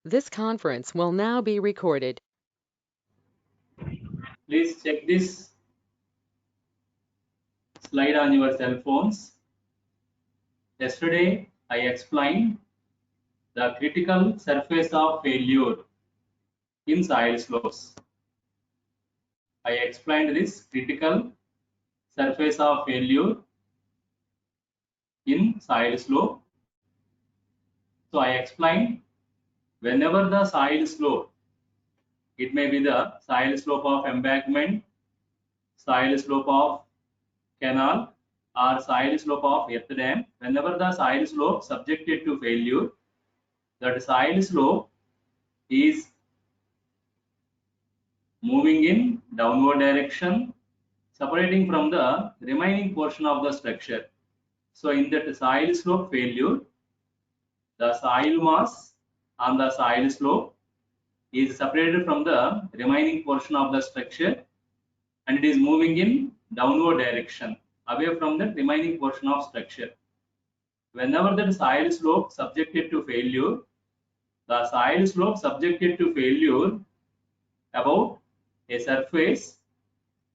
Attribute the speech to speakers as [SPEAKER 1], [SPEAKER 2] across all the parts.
[SPEAKER 1] This conference will now be recorded.
[SPEAKER 2] Please check this slide on your cell phones. Yesterday, I explained the critical surface of failure in soil slopes. I explained this critical surface of failure in soil slope. So I explained whenever the soil slope, it may be the soil slope of embankment, soil slope of canal, or soil slope of earth dam, whenever the soil slope subjected to failure, that soil slope is moving in downward direction, separating from the remaining portion of the structure. So in that soil slope failure, the soil mass on the soil slope is separated from the remaining portion of the structure, and it is moving in downward direction away from the remaining portion of structure. Whenever the soil slope subjected to failure, the soil slope subjected to failure about a surface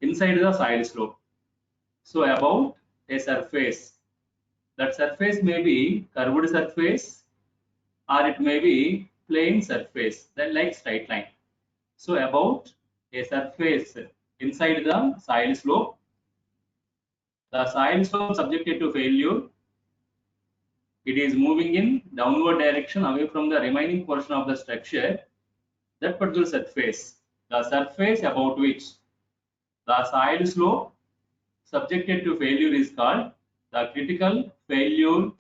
[SPEAKER 2] inside the soil slope. So about a surface, that surface may be curved surface or it may be plane surface, then like straight line. So about a surface inside the soil slope, the soil slope subjected to failure, it is moving in downward direction away from the remaining portion of the structure. That particular surface, the surface about which the soil slope subjected to failure is called the critical failure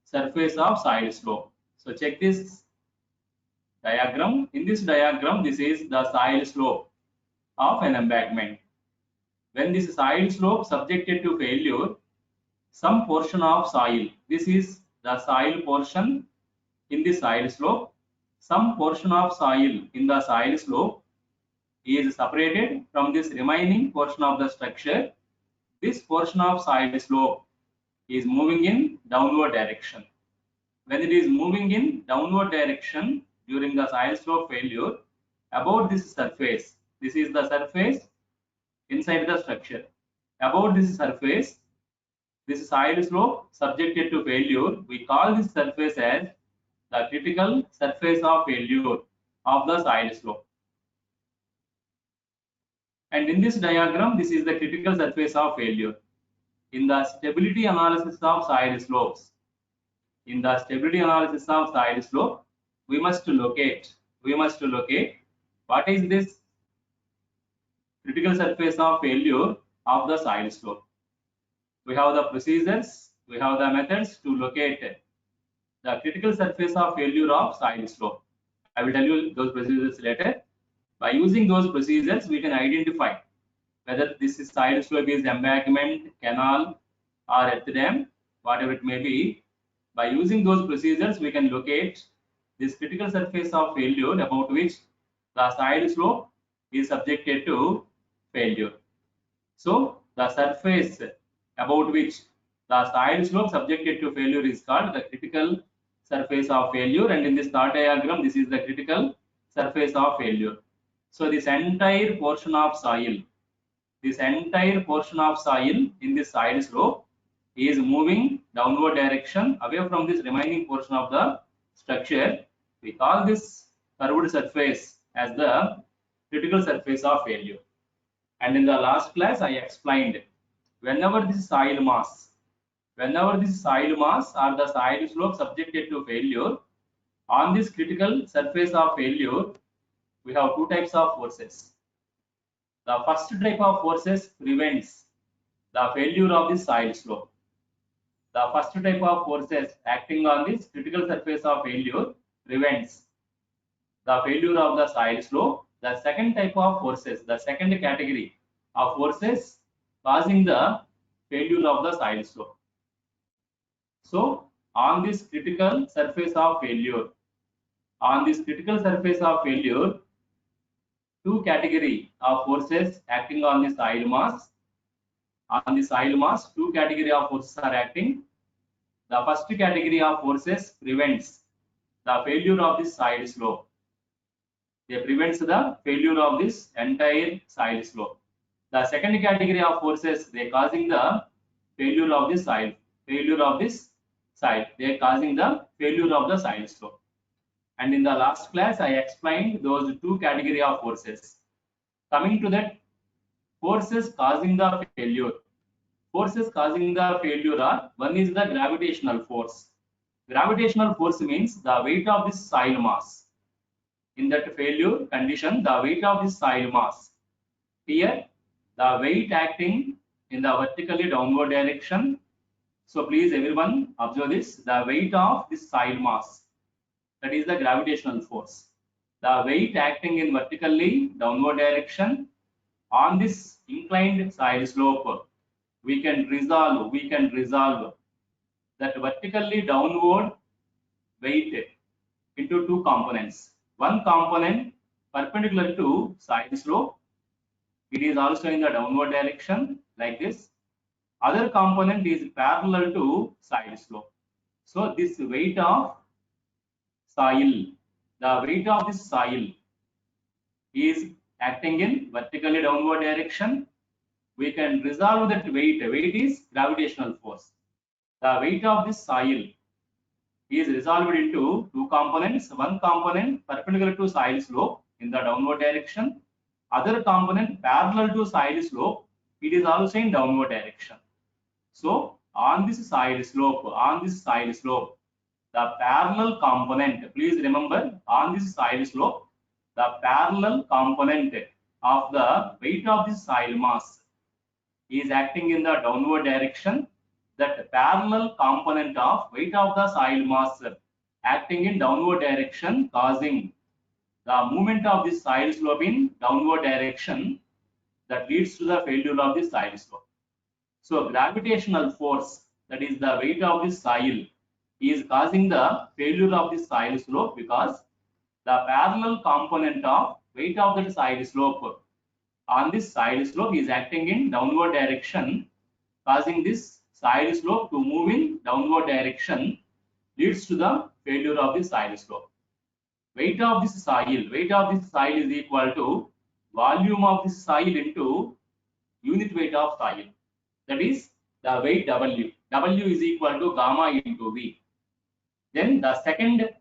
[SPEAKER 2] surface of soil slope. So check this diagram. In this diagram, this is the soil slope of an embankment. When this soil slope subjected to failure, some portion of soil, this is the soil portion in the soil slope, some portion of soil in the soil slope is separated from this remaining portion of the structure. This portion of soil slope is moving in downward direction. When it is moving in downward direction during the soil slope failure, about this surface, this is the surface inside the structure. About this surface, this soil slope subjected to failure, we call this surface as the critical surface of failure of the soil slope. And in this diagram, this is the critical surface of failure. In the stability analysis of soil slopes, in the stability analysis of soil slope, we must locate what is this critical surface of failure of the soil slope. We have the procedures, we have the methods to locate the critical surface of failure of soil slope. I will tell you those procedures later. By using those procedures, we can identify whether this is soil slope is embankment, canal, or earth dam, whatever it may be. By using those procedures, we can locate this critical surface of failure about which the soil slope is subjected to failure. So the surface about which the soil slope subjected to failure is called the critical surface of failure, and in this third diagram, this is the critical surface of failure. So this entire portion of soil, in this soil slope is moving downward direction away from this remaining portion of the structure. We call this curved surface as the critical surface of failure. And in the last class, I explained whenever this soil mass or the soil slope subjected to failure, on this critical surface of failure, we have two types of forces. The first type of forces prevents the failure of the soil slope. The first type of forces acting on this critical surface of failure prevents the failure of the soil slope. The second type of forces, the second category of forces causing the failure of the soil slope. So on this critical surface of failure, two category of forces acting on the soil mass. On the soil mass, two category of forces are acting. The first category of forces prevents the failure of the soil slope. They prevents the failure of this entire soil slope. The second category of forces, they causing the failure of the soil, failure of this soil. They are causing the failure of the soil slope. And in the last class, I explained those two category of forces. Coming to that, forces causing the failure. Forces causing the failure are, one is the gravitational force. Gravitational force means the weight of this soil mass. In that failure condition, the weight of this soil mass. Here, the weight acting in the vertically downward direction. So please everyone observe this, the weight of this soil mass. That is the gravitational force. The weight acting in vertically downward direction on this inclined soil slope, we can resolve that vertically downward weight into two components. One component perpendicular to soil slope, it is also in the downward direction like this. Other component is parallel to soil slope. So this weight of soil, the weight of this soil is acting in vertically downward direction. We can resolve that weight. Weight is gravitational force. The weight of this soil is resolved into two components. One component perpendicular to soil slope in the downward direction. Other component parallel to soil slope. It is also in downward direction. So on this soil slope, the parallel component, please remember, on this soil slope, the parallel component of the weight of the soil mass is acting in the downward direction. That parallel component of weight of the soil mass acting in downward direction, causing the movement of the soil slope in downward direction, that leads to the failure of the soil slope. So gravitational force, that is the weight of the soil, is causing the failure of the soil slope because the parallel component of weight of the soil slope on this soil slope is acting in downward direction, causing this soil slope to move in downward direction, leads to the failure of the soil slope. Weight of this soil is equal to volume of this soil into unit weight of soil. That is the weight W. W is equal to gamma into V. Then the second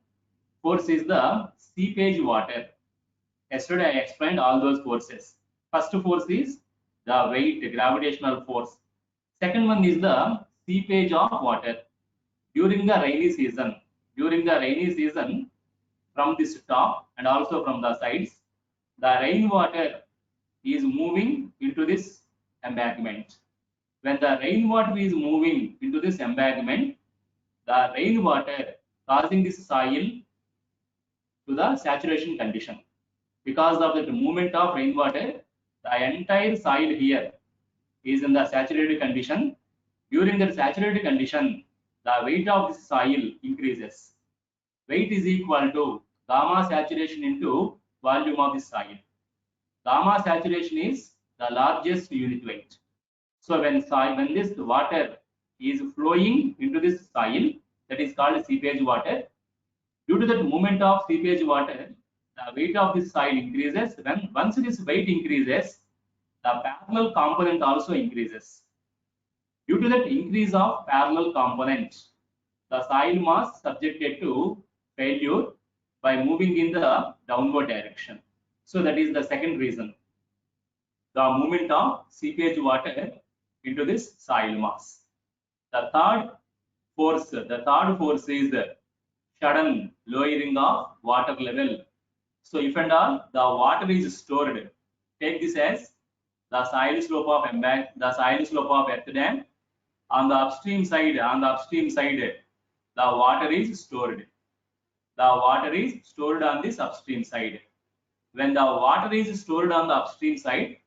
[SPEAKER 2] force is the seepage water. Yesterday I explained all those forces. First force is the weight, gravitational force. Second one is the seepage of water. During the rainy season, from this top and also from the sides, the rainwater is moving into this embankment. When the rainwater is moving into this embankment, the rainwater causing this soil to the saturation condition. Because of the movement of rainwater, the entire soil here is in the saturated condition. During the saturated condition, the weight of this soil increases. Weight is equal to gamma saturation into volume of the soil. Gamma saturation is the largest unit weight. So when this water is flowing into this soil, that is called seepage water. Due to that movement of seepage water, the weight of this soil increases. Once this weight increases, the parallel component also increases. Due to that increase of parallel component, the soil mass subjected to failure by moving in the downward direction. So that is the second reason. The movement of seepage water into this soil mass. The third force is the sudden lowering of water level. So if and all the water is stored, take this as the soil slope of earth dam. On the upstream side, the water is stored. The water is stored on this upstream side. When the water is stored on the upstream side,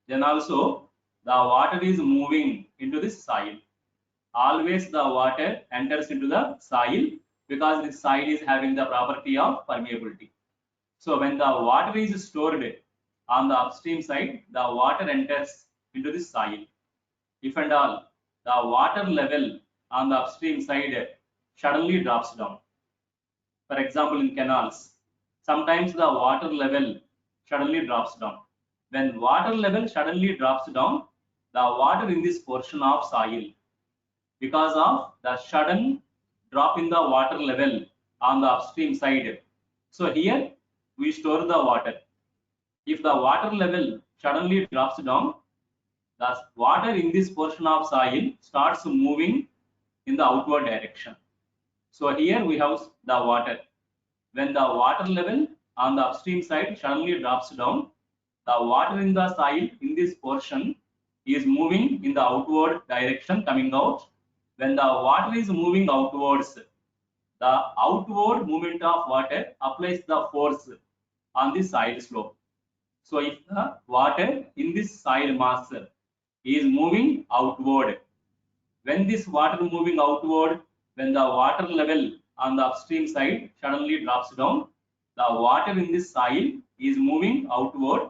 [SPEAKER 2] then also the water is moving into this soil. Always the water enters into the soil because this soil is having the property of permeability. So when the water is stored on the upstream side, the water enters into the soil. If and all the water level on the upstream side suddenly drops down. For example, in canals, sometimes the water level suddenly drops down. When water level suddenly drops down, the water in this portion of soil, because of the sudden drop in the water level on the upstream side. So here we store the water. If the water level suddenly drops down, the water in this portion of soil starts moving in the outward direction. So here we have the water. When the water level on the upstream side suddenly drops down, the water in the soil in this portion is moving in the outward direction coming out. When the water is moving outwards, the outward movement of water applies the force on the soil slope. So if the water in this soil mass is moving outward, when this water moving outward, when the water level on the upstream side suddenly drops down, the water in this soil is moving outward.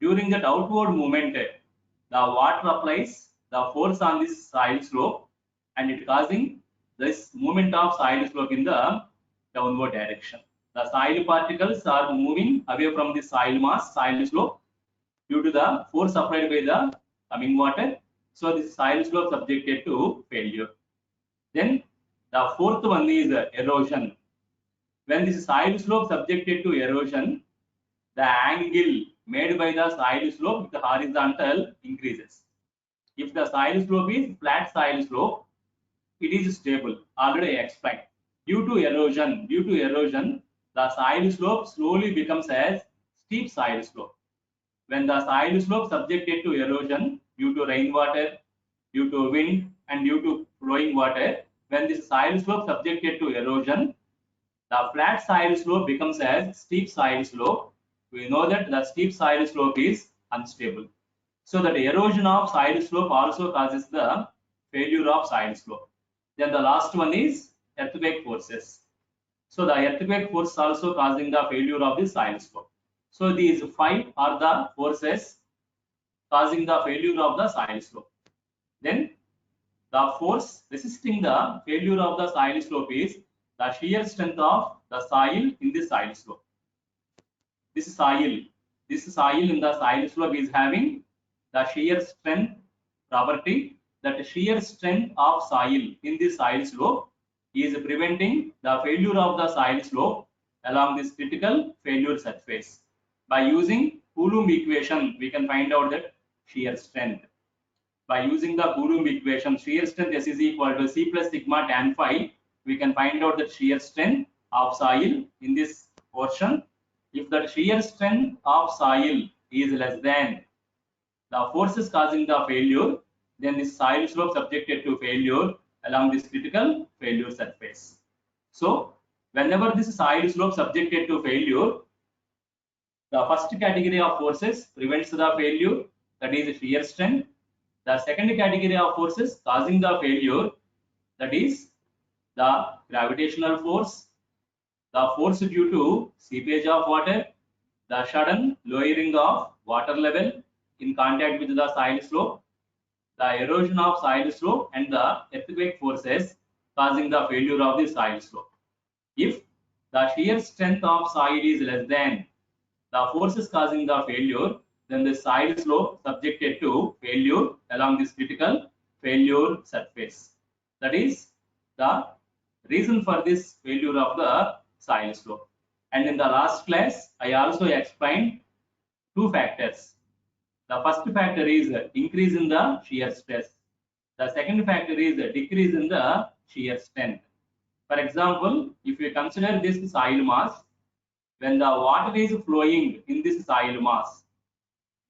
[SPEAKER 2] During that outward movement, the water applies the force on this soil slope and it causing this movement of soil slope in the downward direction. The soil particles are moving away from the soil mass, soil slope due to the force applied by the coming water. So this soil slope subjected to failure. Then the fourth one is erosion. When this soil slope subjected to erosion, the angle made by the soil slope with the horizontal increases. If the soil slope is flat soil slope, it is stable. Already explained. Due to erosion, the soil slope slowly becomes as steep soil slope. When the soil slope subjected to erosion due to rainwater, due to wind, and due to flowing water, when this soil slope subjected to erosion, the flat soil slope becomes as steep soil slope. We know that the steep soil slope is unstable. So that erosion of soil slope also causes the failure of soil slope. Then the last one is earthquake forces. So the earthquake force also causing the failure of the soil slope. So these 5 are the forces causing the failure of the soil slope. Then the force resisting the failure of the soil slope is the shear strength of the soil in the soil slope. This soil in the soil slope is having the shear strength property. That shear strength of soil in the soil slope is preventing the failure of the soil slope along this critical failure surface. By using Coulomb equation, we can find out that shear strength. By using the Coulomb equation, shear strength S is equal to C plus sigma tan phi, we can find out the shear strength of soil in this portion. If the shear strength of soil is less than the forces causing the failure, then this soil slope subjected to failure along this critical failure surface. So whenever this soil slope subjected to failure, the first category of forces prevents the failure, that is shear strength. The second category of forces causing the failure, that is the gravitational force, the force due to seepage of water, the sudden lowering of water level in contact with the soil slope, the erosion of soil slope, and the earthquake forces causing the failure of the soil slope. If the shear strength of soil is less than the forces causing the failure, then the soil slope subjected to failure along this critical failure surface. That is the reason for this failure of the soil slope. And in the last class, I also explained 2 factors. The first factor is increase in the shear stress. The second factor is decrease in the shear strength. For example, if you consider this soil mass, when the water is flowing in this soil mass,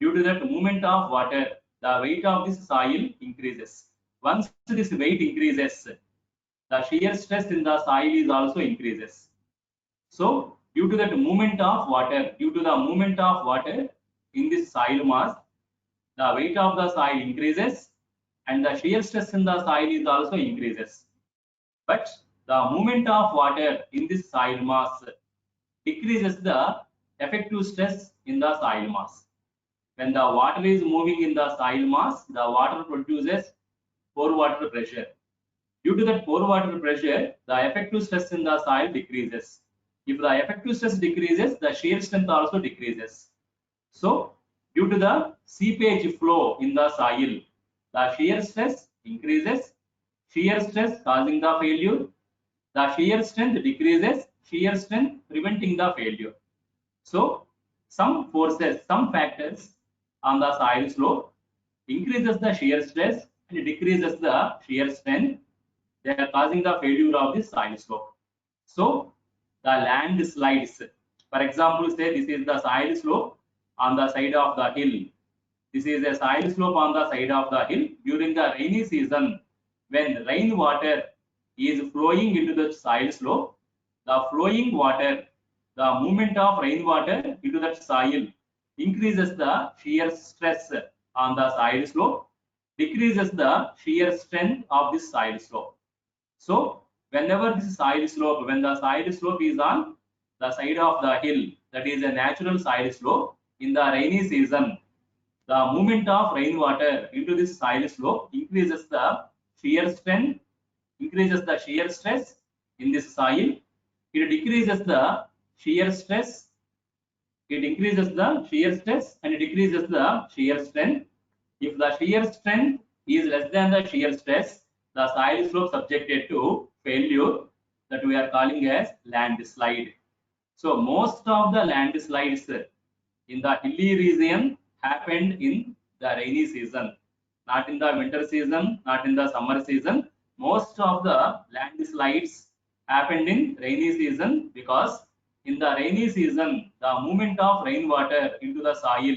[SPEAKER 2] due to that movement of water, the weight of this soil increases. Once this weight increases, the shear stress in the soil is also increases. So due to that movement of water, in this soil mass, the weight of the soil increases and the shear stress in the soil is also increases. But the movement of water in this soil mass decreases the effective stress in the soil mass. When the water is moving in the soil mass, the water produces pore water pressure. Due to that pore water pressure, the effective stress in the soil decreases. If the effective stress decreases, the shear strength also decreases. So due to the seepage flow in the soil, the shear stress increases, shear stress causing the failure, the shear strength decreases, shear strength preventing the failure. So some forces, some factors on the soil slope increases the shear stress and decreases the shear strength. They are causing the failure of the soil slope. So the landslides, for example, say this is the soil slope on the side of the hill. This is a soil slope on the side of the hill during the rainy season. When rainwater is flowing into the soil slope, the flowing water, the movement of rainwater into that soil increases the shear stress on the soil slope, decreases the shear strength of this soil slope. So whenever this soil slope, when the soil slope is on the side of the hill, that is a natural soil slope, in the rainy season, the movement of rainwater into this soil slope increases the shear strength, increases the shear stress in this soil. It decreases the shear stress. It increases the shear stress and it decreases the shear strength. If the shear strength is less than the shear stress, the soil slope subjected to failure, that we are calling as landslide. So most of the landslides in the hilly region happened in the rainy season, not in the winter season, not in the summer season. Most of the landslides happened in rainy season because in the rainy season, the movement of rainwater into the soil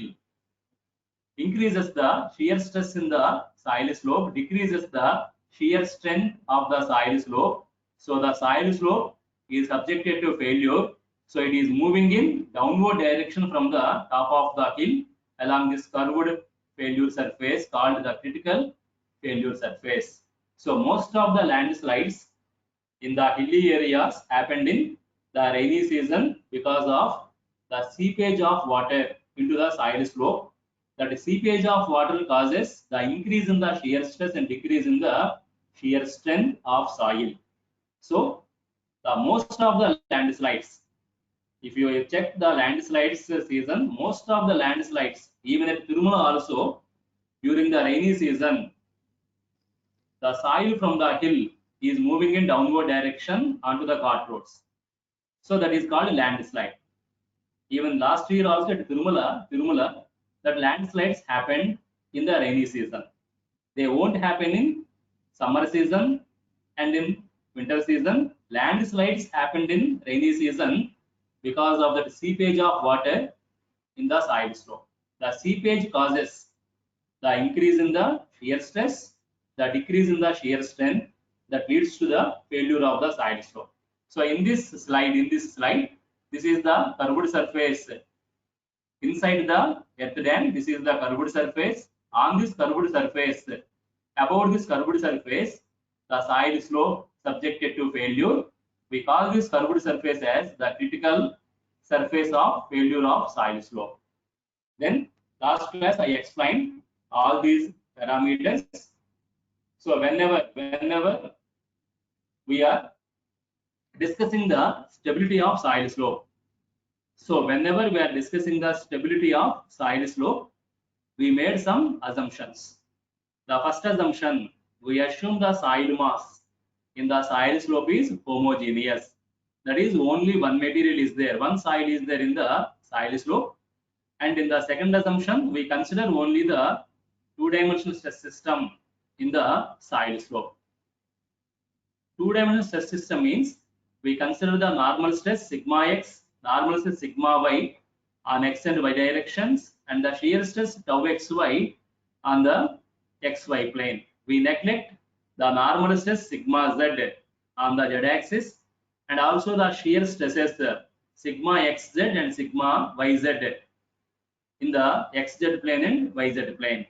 [SPEAKER 2] increases the shear stress in the soil slope, decreases the shear strength of the soil slope. So the soil slope is subjected to failure. So it is moving in downward direction from the top of the hill along this curved failure surface called the critical failure surface. So most of the landslides in the hilly areas happened in the rainy season because of the seepage of water into the soil slope. That seepage of water causes the increase in the shear stress and decrease in the shear strength of soil. So the most of the landslides, if you check the landslides season, most of the landslides, even at Tirumala also, during the rainy season, the soil from the hill is moving in downward direction onto the cart roads. So that is called landslide. Even last year also at Tirumala, that landslides happened in the rainy season. They won't happen in summer season and in winter season. Landslides happened in rainy season because of the seepage of water in the soil slope. The seepage causes the increase in the shear stress, the decrease in the shear strength that leads to the failure of the soil slope. So in this slide, this is the curved surface. Inside the earth dam, this is the curved surface. On this curved surface, above this curved surface, the soil slope subjected to failure. We call this curved surface as the critical surface of failure of soil slope. Then last class I explained all these parameters. So whenever we are discussing the stability of soil slope, so whenever we are discussing the stability of soil slope, we made some assumptions. The first assumption, we assume the soil mass in the soil slope is homogeneous. That is, only one material is there, one soil is there in the soil slope. And in the second assumption, we consider only the two-dimensional stress system in the soil slope. Two-dimensional stress system means we consider the normal stress sigma x, normal stress sigma y on x and y directions, and the shear stress tau xy on the xy plane. We neglect the normal stress sigma z on the z axis and also the shear stresses sigma xz and sigma yz in the xz plane and yz plane.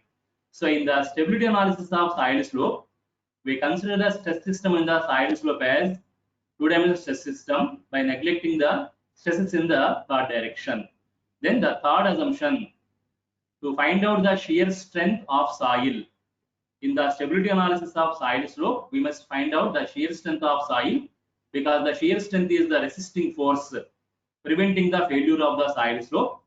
[SPEAKER 2] So in the stability analysis of soil slope, we consider the stress system in the soil slope as two-dimensional stress system by neglecting the stresses in the third direction. Then the third assumption, to find out the shear strength of soil. In the stability analysis of soil slope, we must find out the shear strength of soil because the shear strength is the resisting force preventing the failure of the soil slope.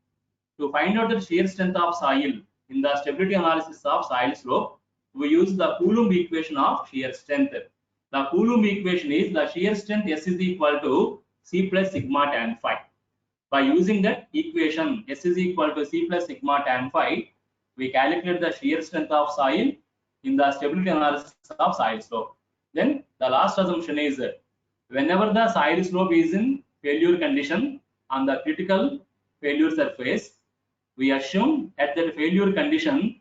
[SPEAKER 2] to find out the shear strength of soil in the stability analysis of soil slope, we use the Coulomb equation of shear strength. The Coulomb equation is the shear strength S is equal to C plus sigma tan phi. By using that equation S is equal to C plus sigma tan phi, we calculate the shear strength of soil in the stability analysis of soil slope. Then the last assumption is whenever the soil slope is in failure condition on the critical failure surface, we assume at that failure condition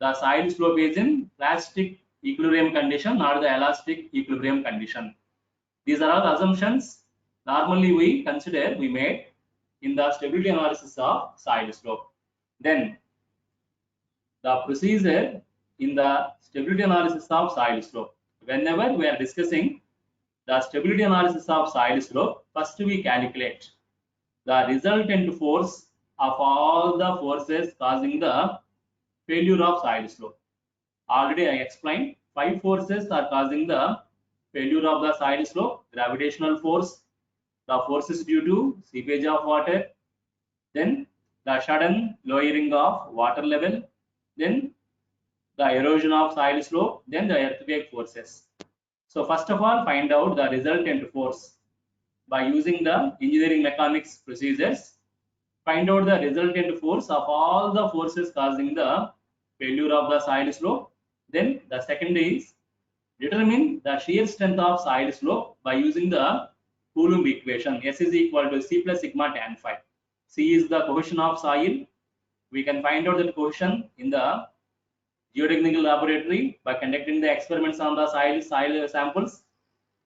[SPEAKER 2] the soil slope is in plastic equilibrium condition or the elastic equilibrium condition. These are all assumptions normally we made in the stability analysis of soil slope. Then the procedure in the stability analysis of soil slope. Whenever we are discussing the stability analysis of soil slope, first we calculate the resultant force of all the forces causing the failure of soil slope. Already I explained 5 forces are causing the failure of the soil slope: gravitational force, the forces due to seepage of water, then the sudden lowering of water level, then the erosion of soil slope, then the earthquake forces. So first of all, find out the resultant force by using the engineering mechanics procedures. Find out the resultant force of all the forces causing the failure of the soil slope. Then the second is determine the shear strength of soil slope by using the Coulomb equation. S is equal to C plus sigma tan phi. C is the cohesion of soil. We can find out that cohesion in the geotechnical laboratory by conducting the experiments on the soil samples.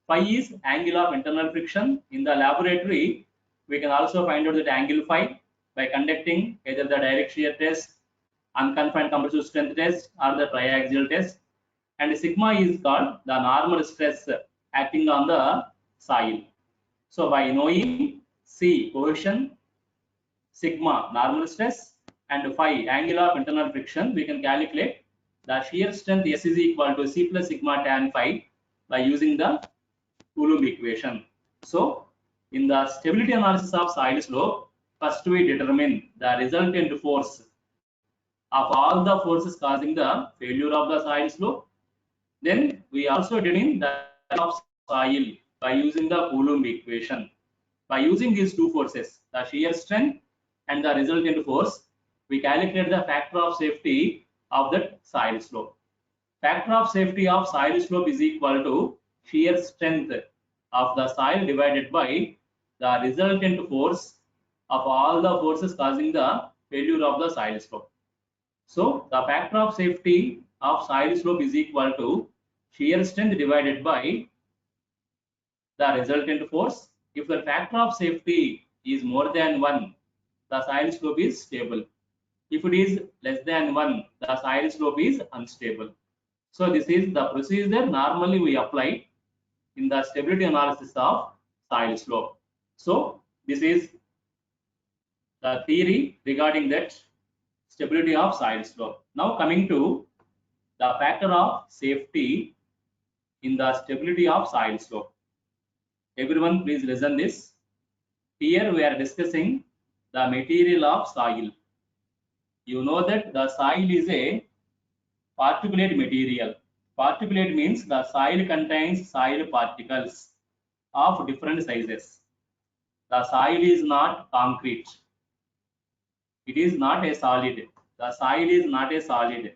[SPEAKER 2] Phi is angle of internal friction. In the laboratory, we can also find out that angle phi by conducting either the direct shear test, unconfined compressive strength test, or the triaxial test. And sigma is called the normal stress acting on the soil. So by knowing C cohesion, sigma normal stress, and phi angle of internal friction, we can calculate the shear strength S is equal to C plus sigma tan phi by using the Coulomb equation. So in the stability analysis of soil slope, first we determine the resultant force of all the forces causing the failure of the soil slope. Then we also determine the of soil by using the Coulomb equation. By using these two forces, the shear strength and the resultant force, we calculate the factor of safety of that soil slope. Factor of safety of soil slope is equal to shear strength of the soil divided by the resultant force of all the forces causing the failure of the soil slope. So the factor of safety of soil slope is equal to shear strength divided by the resultant force. If the factor of safety is more than 1, the soil slope is stable. If it is less than 1, the soil slope is unstable. So this is the procedure normally we apply in the stability analysis of soil slope. So this is the theory regarding that stability of soil slope. Now coming to the factor of safety in the stability of soil slope. Everyone please listen this. Here we are discussing the material of soil. You know that the soil is a particulate material. Particulate means the soil contains soil particles of different sizes. The soil is not concrete. It is not a solid. The soil is not a solid.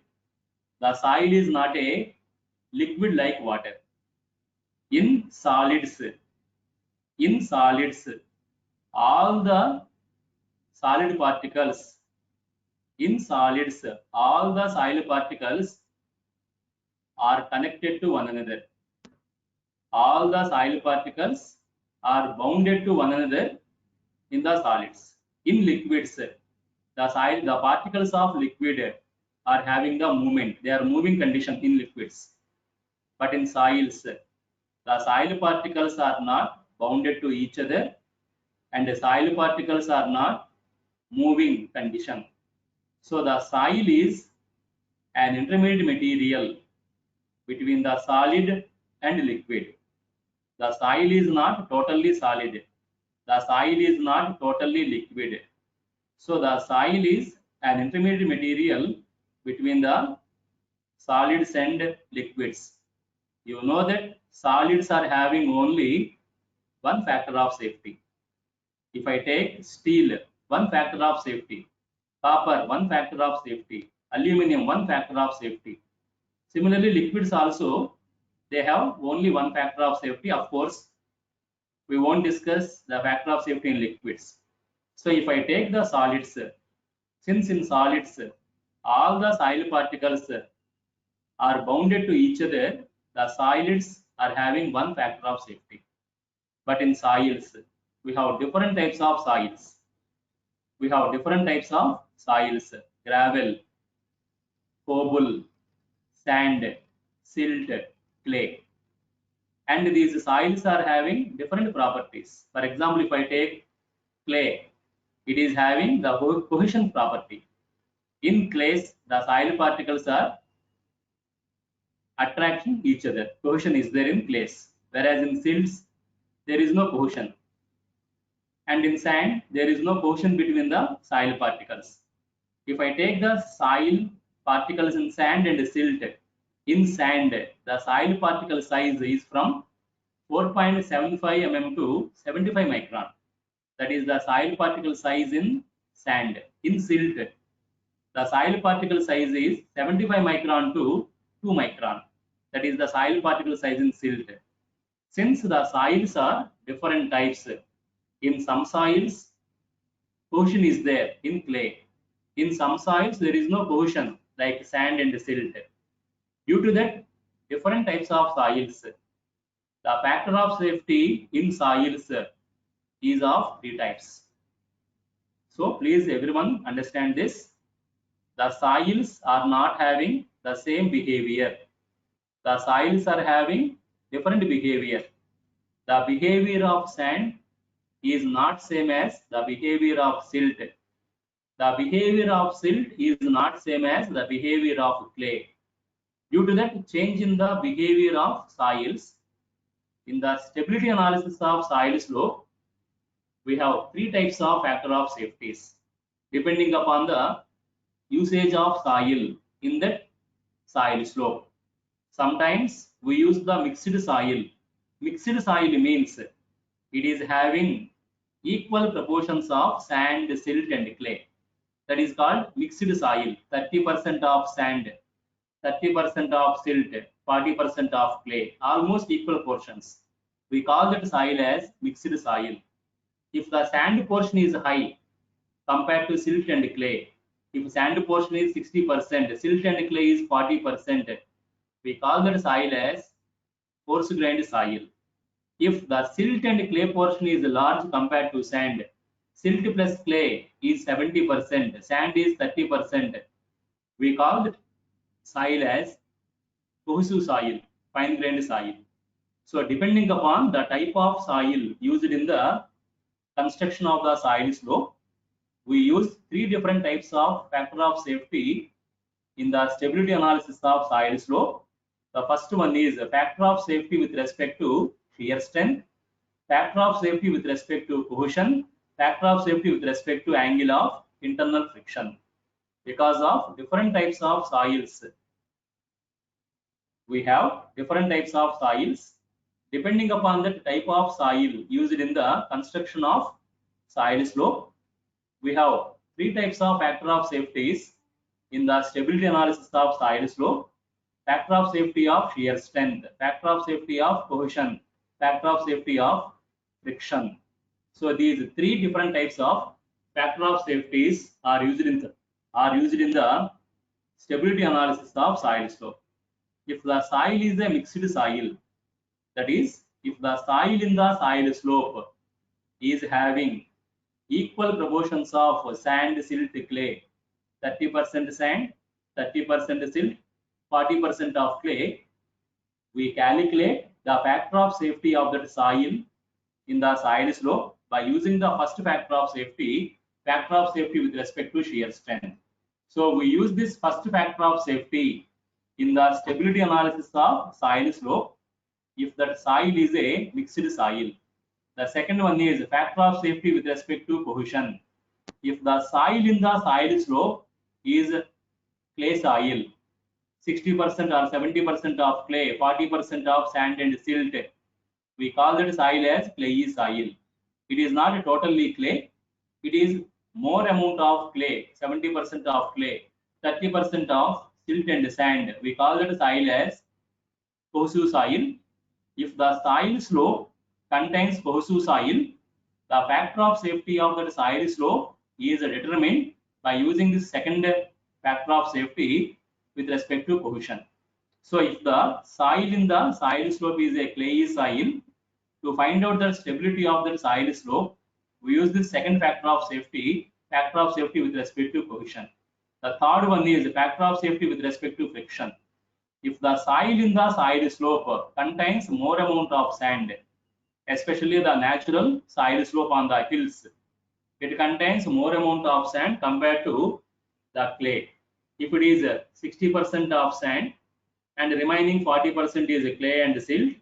[SPEAKER 2] The soil is not a liquid like water. In solids, all the solid particles, all the soil particles are connected to one another. All the soil particles are bounded to one another in the solids. In liquids, the particles of liquid are having the movement. They are moving condition in liquids. But in soils, the soil particles are not bounded to each other, and the soil particles are not moving condition. So the soil is an intermediate material between the solid and liquid. The soil is not totally solid. The soil is not totally liquid. So the soil is an intermediate material between the solids and liquids. You know that solids are having only one factor of safety. If I take steel, one factor of safety, copper, one factor of safety, aluminum, one factor of safety. Similarly, liquids also, they have only one factor of safety. Of course, we won't discuss the factor of safety in liquids. So if I take the solids, since in solids, all the soil particles are bounded to each other, the solids are having one factor of safety. But in soils, we have different types of soils. We have different types of soils: gravel, cobble, sand, silt, clay. And these soils are having different properties. For example, if I take clay, it is having the cohesion property. In clays, the soil particles are attracting each other. Cohesion is there in clays, whereas in silts, there is no cohesion. And in sand, there is no cohesion between the soil particles. If I take the soil particles in sand and silt, in sand, the soil particle size is from 4.75 mm to 75 micron. That is the soil particle size in sand. In silt, the soil particle size is 75 micron to 2 micron. That is the soil particle size in silt. Since the soils are different types, in some soils, cohesion is there in clay. In some soils, there is no cohesion like sand and silt. Due to that, different types of soils, the factor of safety in soils is of three types. So please everyone understand this. The soils are not having the same behavior. The soils are having different behavior. The behavior of sand is not same as the behavior of silt. The behavior of silt is not same as the behavior of clay. Due to that change in the behavior of soils, in the stability analysis of soil slope, we have three types of factor of safeties depending upon the usage of soil in that soil slope. Sometimes we use the mixed soil. Mixed soil means it is having equal proportions of sand, silt and clay. That is called mixed soil. 30% of sand, 30% of silt, 40% of clay, almost equal portions. We call that soil as mixed soil. If the sand portion is high compared to silt and clay, if sand portion is 60%, silt and clay is 40%, we call that soil as coarse grained soil. If the silt and clay portion is large compared to sand, silt plus clay is 70%, sand is 30%, we call that soil as cohesive soil, fine grained soil. So depending upon the type of soil used in the construction of the soil slope, we use three different types of factor of safety in the stability analysis of soil slope. The first one is a factor of safety with respect to shear strength, factor of safety with respect to cohesion, factor of safety with respect to angle of internal friction. Because of different types of soils, we have different types of soils. Depending upon the type of soil used in the construction of soil slope, we have three types of factor of safeties in the stability analysis of soil slope: factor of safety of shear strength, factor of safety of cohesion, factor of safety of friction. So these three different types of factor of safeties are used in the stability analysis of soil slope. If the soil is a mixed soil, that is, if the soil in the soil slope is having equal proportions of sand, silt, clay, 30% sand, 30% silt, 40% of clay, we calculate the factor of safety of that soil in the soil slope by using the first factor of safety with respect to shear strength. So we use this first factor of safety in the stability analysis of soil slope if that soil is a mixed soil. The second one is factor of safety with respect to cohesion. if the soil in the soil slope is clay soil, 60% or 70% of clay, 40% of sand and silt, we call that soil as clayey soil. It is not totally clay. It is more amount of clay, 70% of clay, 30% of silt and sand. We call that soil as cohesive soil. If the soil slope contains cohesive soil, the factor of safety of the soil slope is determined by using the second factor of safety with respect to cohesion. So if the soil in the soil slope is a clayey soil, to find out the stability of the soil slope, we use the second factor of safety with respect to cohesion. The third one is the factor of safety with respect to friction. If the soil in the soil slope contains more amount of sand, especially the natural soil slope on the hills, it contains more amount of sand compared to the clay. If it is 60% of sand and remaining 40% is clay and silt,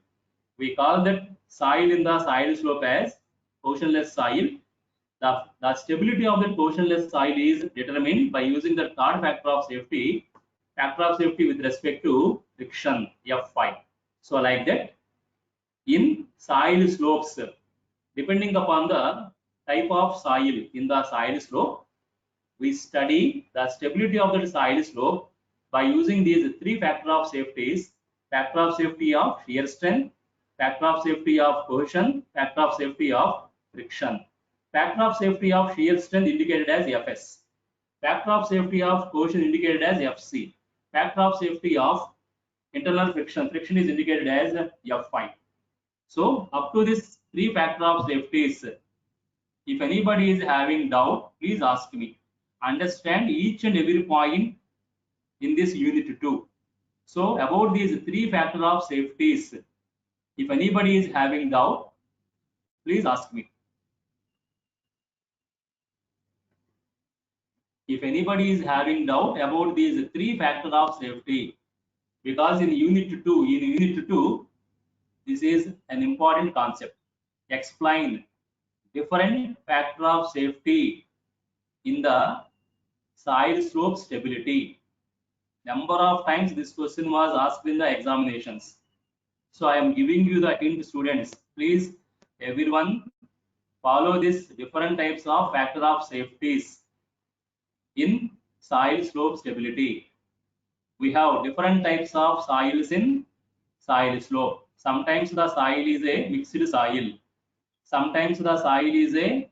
[SPEAKER 2] we call that soil in the soil slope as cohesionless soil. The stability of the cohesionless soil is determined by using the third factor of safety with respect to friction, F5. So like that, in soil slopes, depending upon the type of soil in the soil slope, we study the stability of the soil slope by using these three factor of safeties: factor of safety of shear strength, factor of safety of cohesion, factor of safety of friction. Factor of safety of shear strength indicated as Fs. Factor of safety of cohesion indicated as Fc. Factor of safety of internal friction is indicated as F5. So up to this three factor of safeties, if anybody is having doubt, please ask me. Understand each and every point in this unit 2. So about these three factor of safeties, if anybody is having doubt, please ask me. If anybody is having doubt about these three factor of safety, because in unit 2, this is an important concept. Explain different factor of safety in the soil slope stability. Number of times this question was asked in the examinations. So I am giving you the hint, students. Please, everyone, follow this different types of factor of safeties in soil slope stability. We have different types of soils in soil slope. Sometimes the soil is a mixed soil. Sometimes the soil is a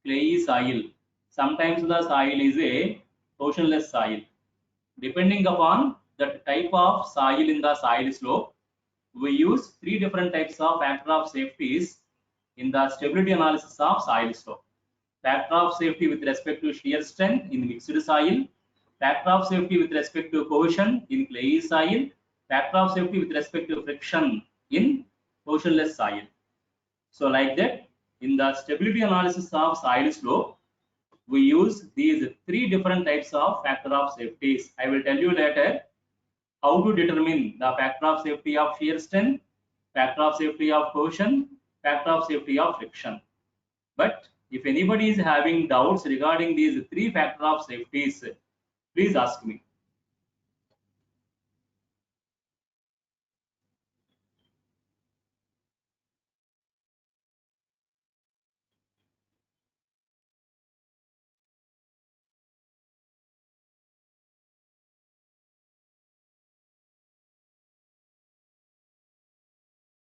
[SPEAKER 2] clayey soil. Sometimes the soil is a cohesionless soil. Depending upon the type of soil in the soil slope, we use three different types of factor of safeties in the stability analysis of soil slope. Factor of safety with respect to shear strength in mixed soil, factor of safety with respect to cohesion in clayey soil, factor of safety with respect to friction in cohesionless soil. So like that, in the stability analysis of soil slope, we use these three different types of factor of safeties. I will tell you later how to determine the factor of safety of shear strength, factor of safety of cohesion, factor of safety of friction. But if anybody is having doubts regarding these three factor of safeties, please ask me.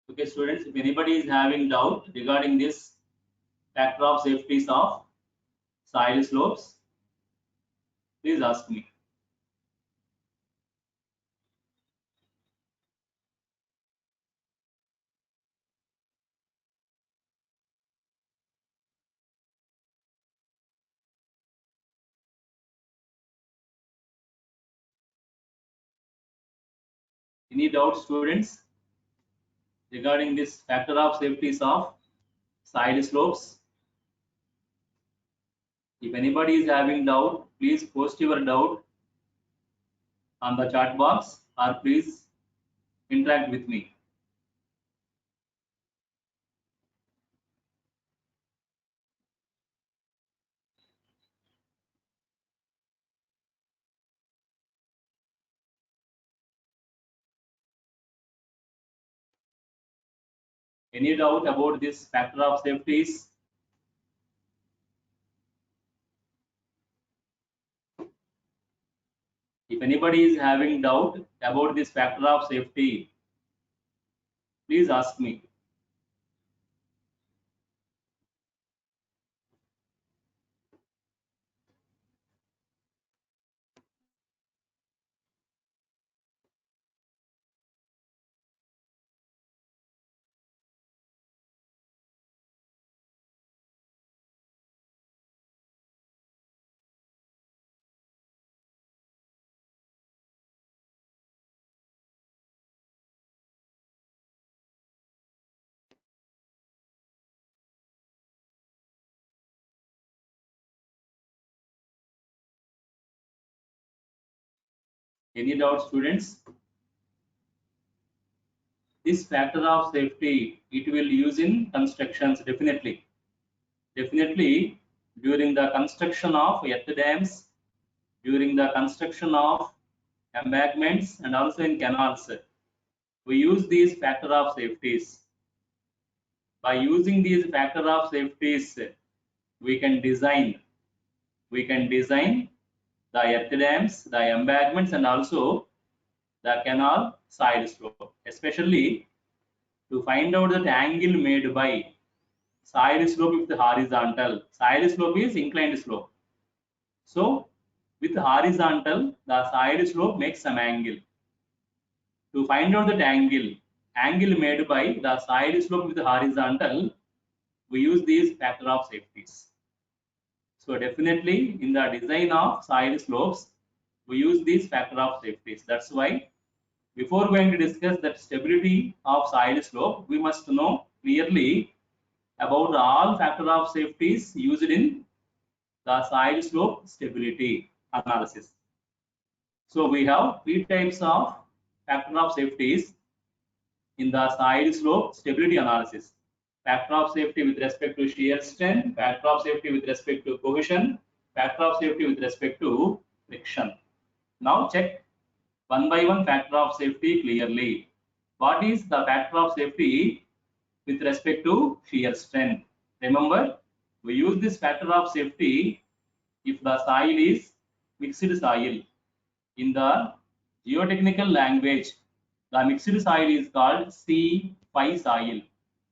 [SPEAKER 2] Okay, students, if anybody is having doubt regarding this factor of safeties of soil slopes, please ask me. Any doubts, students, regarding this factor of safeties of soil slopes? If anybody is having doubt, please post your doubt on the chat box or please interact with me. Any doubt about this factor of safeties? If anybody is having doubt about this factor of safety, please ask me. Any doubt, students? This factor of safety, it will use in constructions definitely. Definitely during the construction of earth dams, during the construction of embankments, and also in canals, we use these factor of safeties. By using these factor of safeties, we can design the earth dams, the embankments, and also the canal side slope, especially to find out the angle made by side slope with the horizontal. Side slope is inclined slope. So with horizontal, the side slope makes some angle. To find out that angle made by the side slope with the horizontal, we use these factor of safeties. So definitely in the design of side slopes, we use these factor of safeties. That's why before going to discuss that stability of side slope, we must know clearly about all factor of safeties used in the side slope stability analysis. So we have three types of factor of safeties in the side slope stability analysis. Factor of safety with respect to shear strength, factor of safety with respect to cohesion, factor of safety with respect to friction. Now check one by one factor of safety clearly. What is the factor of safety with respect to shear strength? Remember, we use this factor of safety if the soil is mixed soil. In the geotechnical language, the mixed soil is called C-phi soil.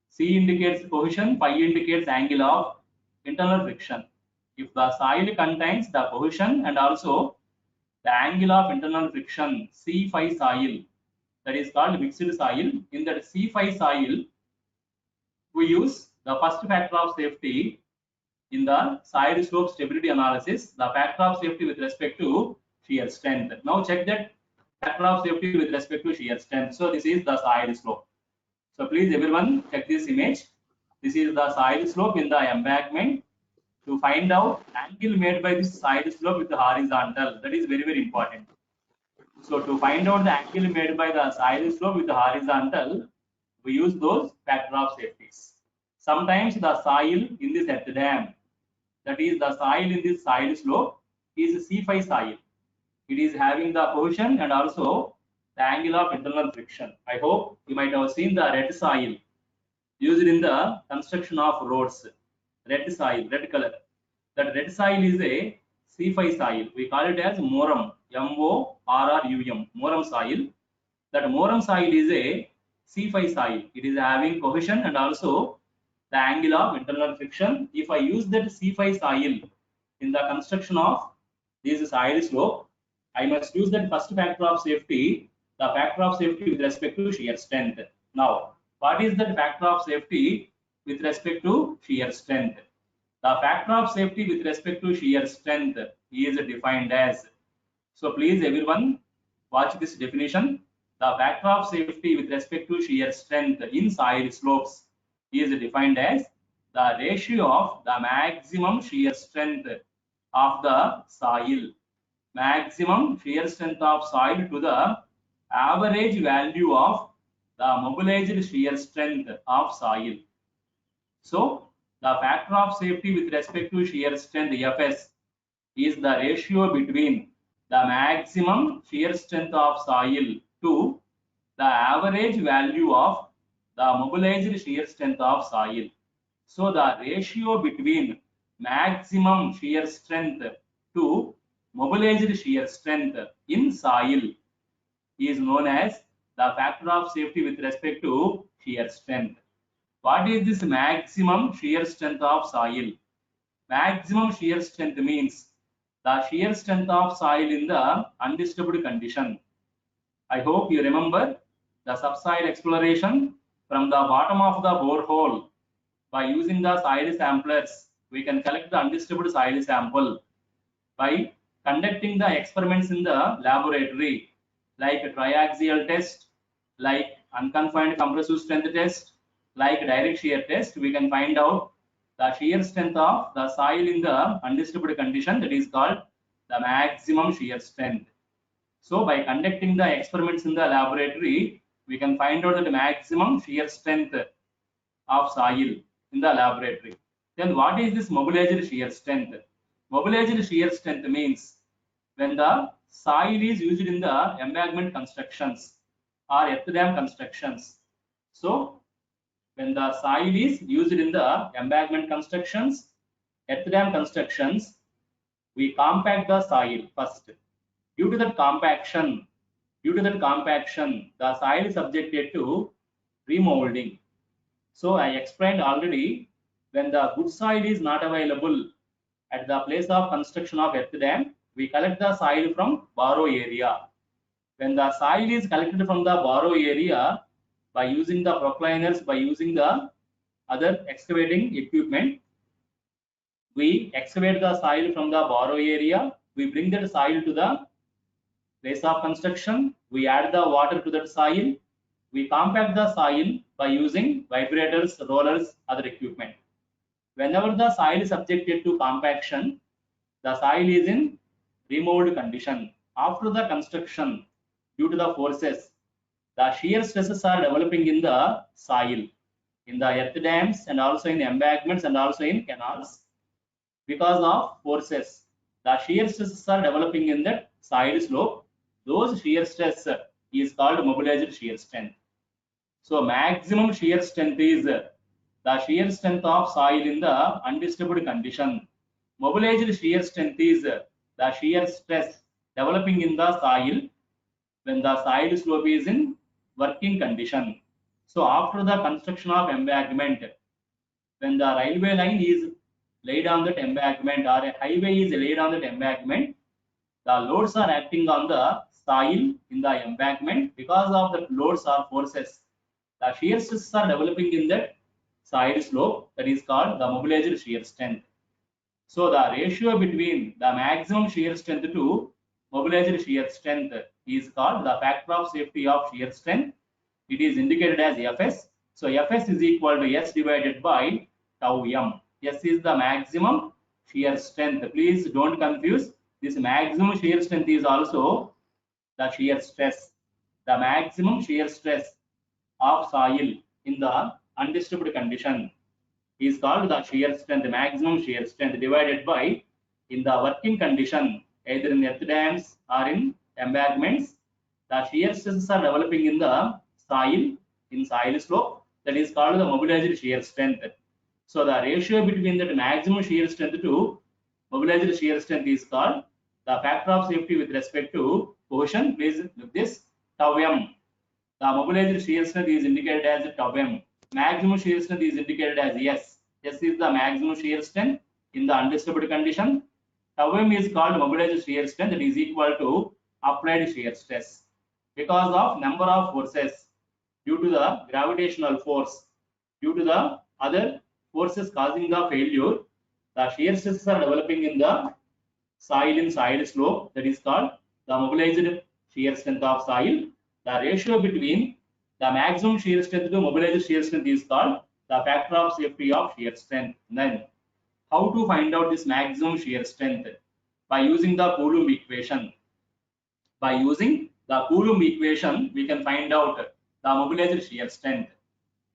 [SPEAKER 2] C indicates cohesion, phi indicates angle of internal friction. If the soil contains the cohesion and also the angle of internal friction, C-phi soil, that is called mixed soil. In that C-phi soil, we use the first factor of safety in the side slope stability analysis, the factor of safety with respect to shear strength. Now check that factor of safety with respect to shear strength. So this is the side slope. So please everyone check this image. This is the side slope in the embankment. To find out angle made by this side slope with the horizontal, that is very, very important. So to find out the angle made by the side slope with the horizontal, we use those factor of safeties. Sometimes the soil in this earth dam, that is the soil in this side slope, is C-phi soil. It is having the cohesion and also the angle of internal friction. I hope you might have seen the red soil used in the construction of roads. Red soil, red color. That red soil is a C-phi soil. We call it as morum, M-O-R-R-U-M, morum soil. That morum soil is a C-phi soil. It is having cohesion and also the angle of internal friction. If I use that C-phi soil in the construction of this side slope, I must use that first factor of safety, the factor of safety with respect to shear strength. Now, what is that factor of safety with respect to shear strength? The factor of safety with respect to shear strength is defined as, so please everyone watch this definition. The factor of safety with respect to shear strength in side slopes is defined as the ratio of the maximum shear strength of the soil, maximum shear strength of soil to the average value of the mobilized shear strength of soil. So the factor of safety with respect to shear strength Fs is the ratio between the maximum shear strength of soil to the average value of the mobilized shear strength of soil. So the ratio between maximum shear strength to mobilized shear strength in soil is known as the factor of safety with respect to shear strength. What is this maximum shear strength of soil? Maximum shear strength means the shear strength of soil in the undisturbed condition. I hope you remember the subsoil exploration from the bottom of the borehole. By using the soil samplers, we can collect the undisturbed soil sample. By conducting the experiments in the laboratory, like a triaxial test, like unconfined compressive strength test, like direct shear test, we can find out the shear strength of the soil in the undisturbed condition, that is called the maximum shear strength. So by conducting the experiments in the laboratory, we can find out the maximum shear strength of soil in the laboratory. Then what is this mobilized shear strength? Mobilized shear strength means when the soil is used in the embankment constructions or earth dam constructions. So when the soil is used in the embankment constructions, earth dam constructions, we compact the soil first. Due to that compaction, the soil is subjected to remolding. So I explained already, when the good soil is not available at the place of construction of earth dam, we collect the soil from borrow area. When the soil is collected from the borrow area by using the procliners, by using the other excavating equipment, we excavate the soil from the borrow area, we bring that soil to the place of construction, we add the water to that soil, we compact the soil by using vibrators, rollers, other equipment. Whenever the soil is subjected to compaction, the soil is in remold condition. After the construction, due to the forces, the shear stresses are developing in the soil, in the earth dams, and also in embankments, and also in canals. Because of forces, the shear stresses are developing in that soil slope. Those shear stress is called mobilized shear strength. So maximum shear strength is the shear strength of soil in the undisturbed condition. Mobilized shear strength is the shear stress developing in the soil when the soil slope is in working condition. So after the construction of embankment, when the railway line is laid on that embankment or a highway is laid on that embankment, the loads are acting on the soil in the embankment. Because of the loads or forces, the shear stresses are developing in that soil slope, that is called the mobilized shear strength. So the ratio between the maximum shear strength to mobilized shear strength is called the factor of safety of shear strength. It is indicated as Fs. So Fs is equal to S divided by tau m. S is the maximum shear strength. Please don't confuse. This maximum shear strength is also the shear stress. The maximum shear stress of soil in the undisturbed condition is called the shear strength, maximum shear strength, divided by in the working condition, either in earth dams or in embankments, the shear stresses are developing in the soil, in soil slope, that is called the mobilized shear strength. So the ratio between the maximum shear strength to mobilized shear strength is called the factor of safety with respect to cohesion. Please look this, tau m. The mobilized shear strength is indicated as tau m. Maximum shear strength is indicated as S. S is the maximum shear strength in the undisturbed condition. Tau m is called mobilized shear strength, that is equal to applied shear stress. Because of number of forces, due to the gravitational force, due to the other forces causing the failure, the shear stresses are developing in the soil in soil slope, that is called the mobilized shear strength of soil. The ratio between the maximum shear strength to mobilized shear strength is called the factor of safety of shear strength. Then how to find out this maximum shear strength? By using the Coulomb equation. By using the Coulomb equation, we can find out the mobilized shear strength.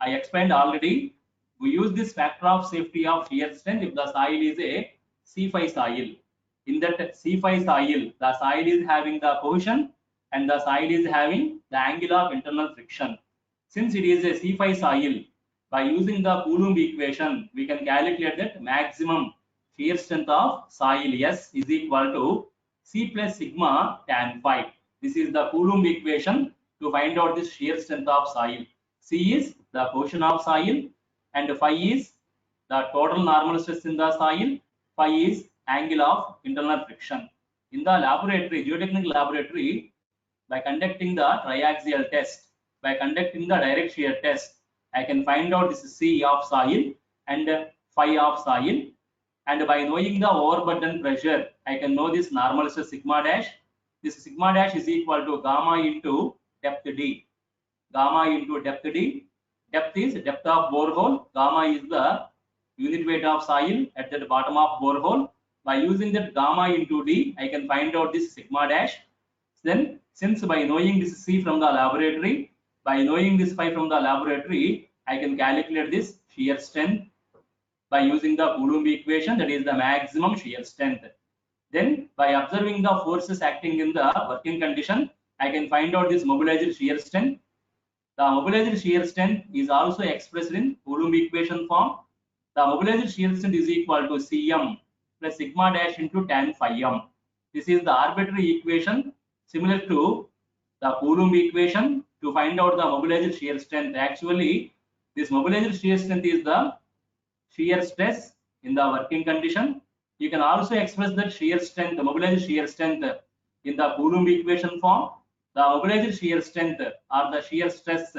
[SPEAKER 2] I explained already. We use this factor of safety of shear strength if the soil is a C5 soil. In that C5 soil, the soil is having the cohesion and the soil is having the angle of internal friction. since it is a C5 soil, by using the Coulomb equation, we can calculate that maximum shear strength of soil S is equal to C plus sigma tan phi. This is the Coulomb equation to find out this shear strength of soil. C is the cohesion of soil and phi is the total normal stress in the soil. Phi is angle of internal friction. In the laboratory, geotechnical laboratory, by conducting the triaxial test, by conducting the direct shear test, I can find out this C of soil and phi of soil. And by knowing the overburden pressure, I can know this normal stress sigma dash. This sigma dash is equal to gamma into depth D. Gamma into depth D. Depth is depth of borehole. Gamma is the unit weight of soil at the bottom of borehole. By using that gamma into D, I can find out this sigma dash. Then, since by knowing this C from the laboratory, by knowing this phi from the laboratory, I can calculate this shear strength by using the Coulomb equation, that is the maximum shear strength. Then, by observing the forces acting in the working condition, I can find out this mobilized shear strength. The mobilized shear strength is also expressed in Coulomb equation form. The mobilized shear strength is equal to Cm plus sigma dash into tan phi m. This is the arbitrary equation similar to the Coulomb equation to find out the mobilized shear strength. Actually, this mobilized shear strength is the shear stress in the working condition. You can also express that shear strength, the mobilized shear strength in the Coulomb equation form. The mobilized shear strength or the shear stress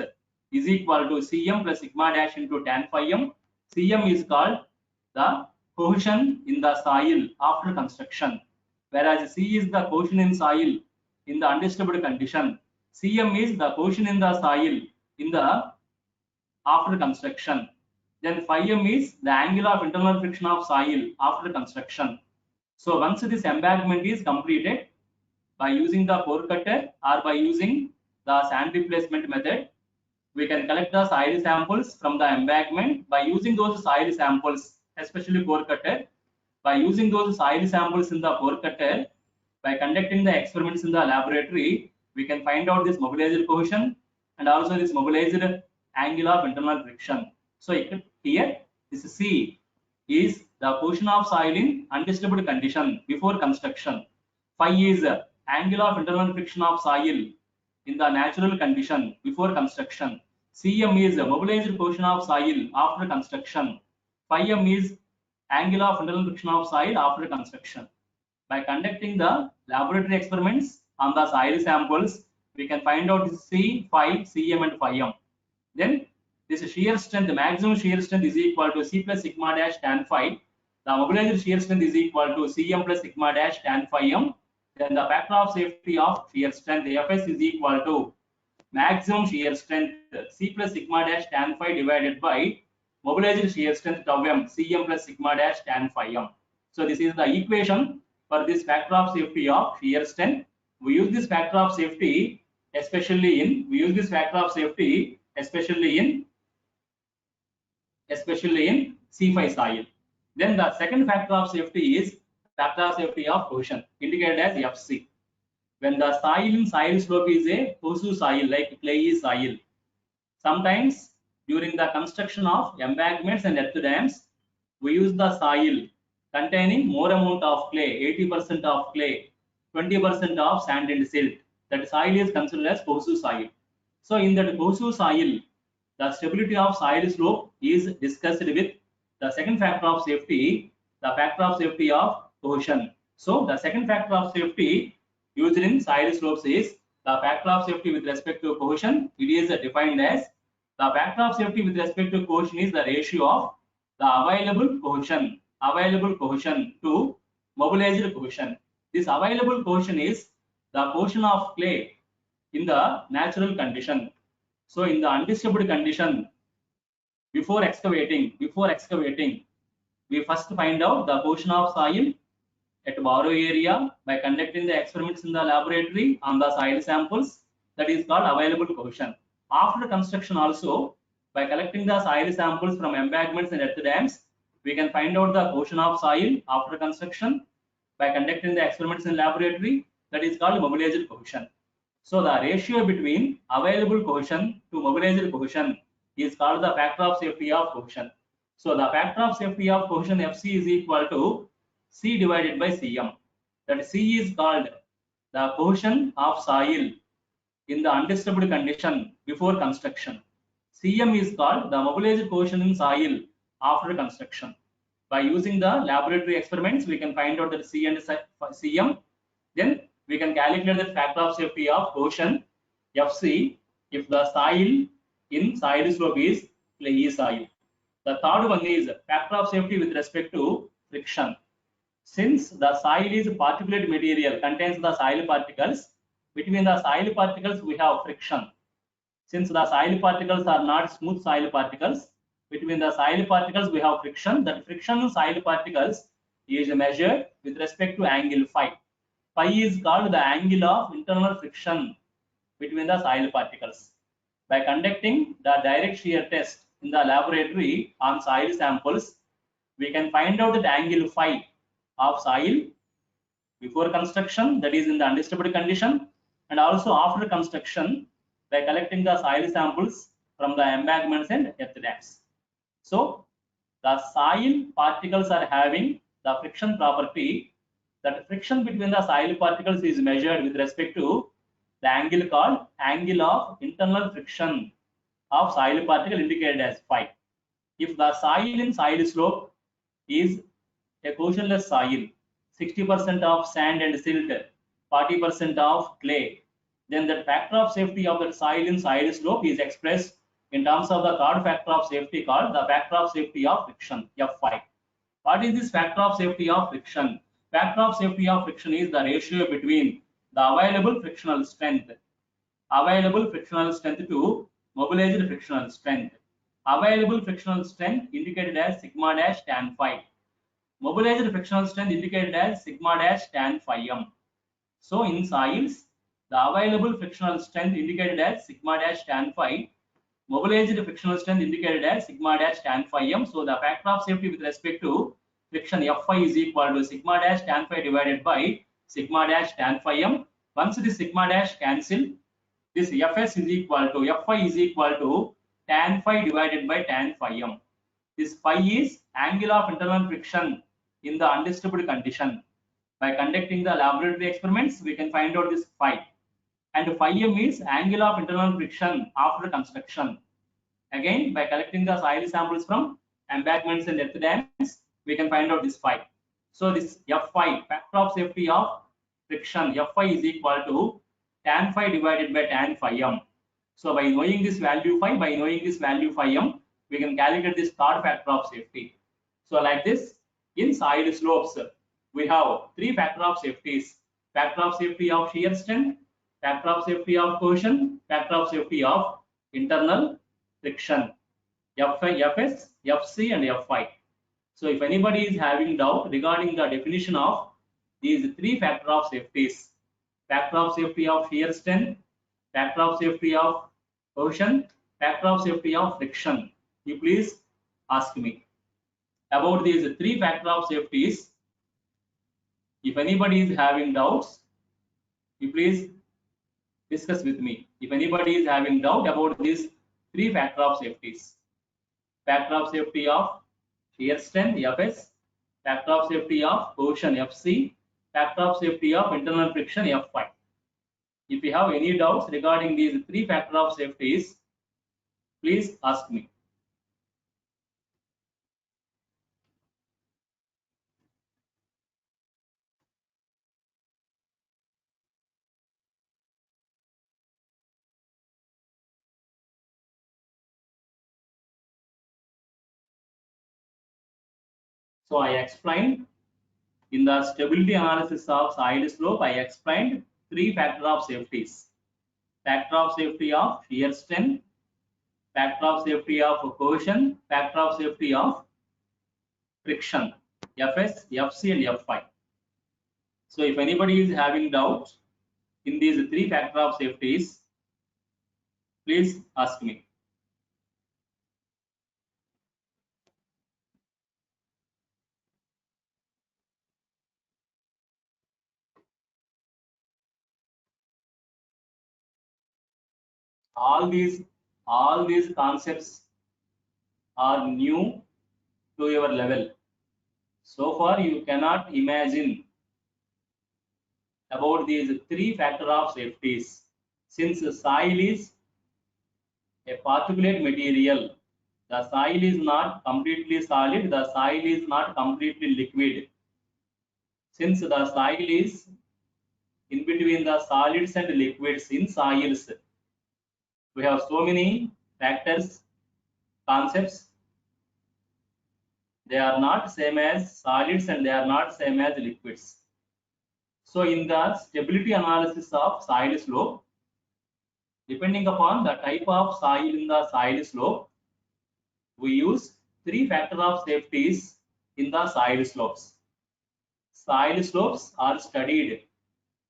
[SPEAKER 2] is equal to Cm plus sigma dash into tan phi m. Cm is called the cohesion in the soil after construction, whereas C is the cohesion in soil in the undisturbed condition. Cm is the cohesion in the soil in the after construction. Then phi m is the angle of internal friction of soil after construction. So once this embankment is completed, by using the core cutter or by using the sand replacement method, we can collect the soil samples from the embankment. By using those soil samples, especially core cutter, by using those soil samples in the core cutter, by conducting the experiments in the laboratory, we can find out this mobilized cohesion and also this mobilized angle of internal friction. So here, this C is the cohesion of soil in undisturbed condition before construction. Phi is angle of internal friction of soil in the natural condition before construction. Cm is mobilized cohesion of soil after construction. Phi m is angle of internal friction of soil after construction. By conducting the laboratory experiments on the soil samples, we can find out C, phi, Cm and phi m. Then this shear strength, the maximum shear strength is equal to C plus sigma dash tan phi. The mobilized shear strength is equal to Cm plus sigma dash tan phi m. Then the factor of safety of shear strength Fs is equal to maximum shear strength C plus sigma dash tan phi divided by mobilized shear strength tau m Cm plus sigma dash tan phi m. So this is the equation for this factor of safety of shear strength. We use this factor of safety especially in C5 soil. Then the second factor of safety is factor of safety of cohesion, indicated as FC. When the soil in soil slope is a Hosu soil like clayey soil, sometimes during the construction of embankments and earth dams, we use the soil containing more amount of clay, 80% of clay, 20% of sand and silt. That soil is considered as Hosu soil. So in that Hosu soil, the stability of soil slope is discussed with the second factor of safety, the factor of safety of cohesion. So the second factor of safety used in soil slopes is the factor of safety with respect to cohesion. It is defined as the factor of safety with respect to cohesion is the ratio of the available cohesion to mobilized cohesion. This available cohesion is the cohesion of clay in the natural condition. So in the undisturbed condition, before excavating, we first find out the cohesion of soil at borrow area by conducting the experiments in the laboratory on the soil samples. That is called available cohesion. After construction also, by collecting the soil samples from embankments and earth dams, we can find out the cohesion of soil after construction by conducting the experiments in laboratory. That is called mobilized cohesion. So the ratio between available cohesion to mobilized cohesion is called the factor of safety of cohesion. So the factor of safety of cohesion Fc is equal to C divided by Cm. That C is called the cohesion of soil in the undisturbed condition before construction. Cm is called the mobilized cohesion in soil after construction. By using the laboratory experiments, we can find out that C and Cm. Then we can calculate the factor of safety of cohesion Fc if the soil in soil slope is clay soil. The third one is factor of safety with respect to friction. Since the soil is particulate material, contains the soil particles, between the soil particles we have friction. Since the soil particles are not smooth soil particles, between the soil particles we have friction. That friction in soil particles is measured with respect to angle phi. Phi is called the angle of internal friction between the soil particles. By conducting the direct shear test in the laboratory on soil samples, we can find out that angle phi of soil before construction, that is in the undisturbed condition, and also after construction by collecting the soil samples from the embankments and earth dams. So the soil particles are having the friction property. That friction between the soil particles is measured with respect to the angle called angle of internal friction of soil particle indicated as phi. If the soil in soil slope is a cohesionless soil, 60% of sand and silt, 40% of clay, then the factor of safety of the soil in soil slope is expressed in terms of the third factor of safety called the factor of safety of friction, F5. What is this factor of safety of friction? Factor of safety of friction is the ratio between the available frictional strength to mobilized frictional strength. Available frictional strength indicated as sigma dash tan phi. Mobilized frictional strength indicated as sigma dash tan phi m. So in soils, the available frictional strength indicated as sigma dash tan phi. Mobilized frictional strength indicated as sigma dash tan phi m. So the factor of safety with respect to friction Fy is equal to sigma dash tan phi divided by sigma dash tan phi m. Once this sigma dash cancel, this Fs is equal to Fy is equal to tan phi divided by tan phi m. This phi is angle of internal friction in the undisturbed condition. By conducting the laboratory experiments, we can find out this phi. And phi m is angle of internal friction after construction. Again, by collecting the soil samples from embankments and earth dams, we can find out this phi. So this Fy, factor of safety of friction, Fy is equal to tan phi divided by tan phi m. So by knowing this value phi, m, we can calculate this third factor of safety. So like this, in soil slopes, we have three factor of safeties: factor of safety of shear strength, factor of safety of cohesion, factor of safety of internal friction, Fs, Fc, and Fy. So if anybody is having doubt regarding the definition of these three factor of safeties, factor of safety of shear strength, factor of safety of cohesion, factor of safety of friction, you please ask me about these three factor of safeties. If anybody is having doubts, you please discuss with me. If anybody is having doubt about these three factor of safeties: factor of safety of shear strength Fs, factor of safety of cohesion Fc, factor of safety of internal friction Fy. If you have any doubts regarding these three factor of safeties, please ask me. So I explained in the stability analysis of soil slope, I explained three factor of safeties: factor of safety of shear strength, factor of safety of cohesion, factor of safety of friction, Fs, Fc, and Fy. So if anybody is having doubts in these three factor of safeties, please ask me. All these concepts are new to your level. So far, you cannot imagine about these three factors of safeties. Since the soil is a particulate material, the soil is not completely solid, the soil is not completely liquid. Since the soil is in between the solids and liquids in soils, we have so many factors, concepts. They are not same as solids and they are not same as liquids. So in the stability analysis of soil slope, depending upon the type of soil in the soil slope, we use three factors of safeties in the soil slopes. Soil slopes are studied.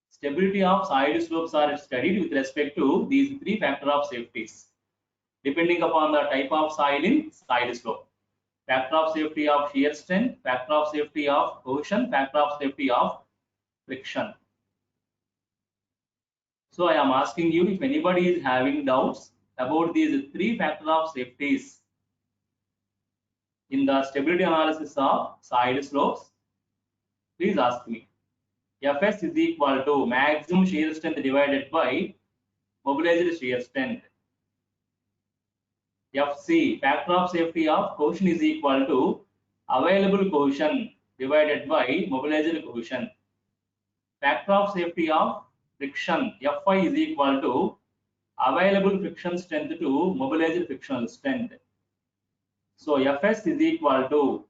[SPEAKER 2] Stability of soil slopes are studied with respect to these three factors of safeties, depending upon the type of soil in soil slope. Factor of safety of shear strength, factor of safety of cohesion, factor of safety of friction. So I am asking you if anybody is having doubts about these three factors of safeties in the stability analysis of soil slopes, please ask me. Fs is equal to maximum shear strength divided by mobilized shear strength. Fc, factor of safety of cohesion, is equal to available cohesion divided by mobilized cohesion. Factor of safety of friction, Fi, is equal to available friction strength to mobilized frictional strength. So Fs is equal to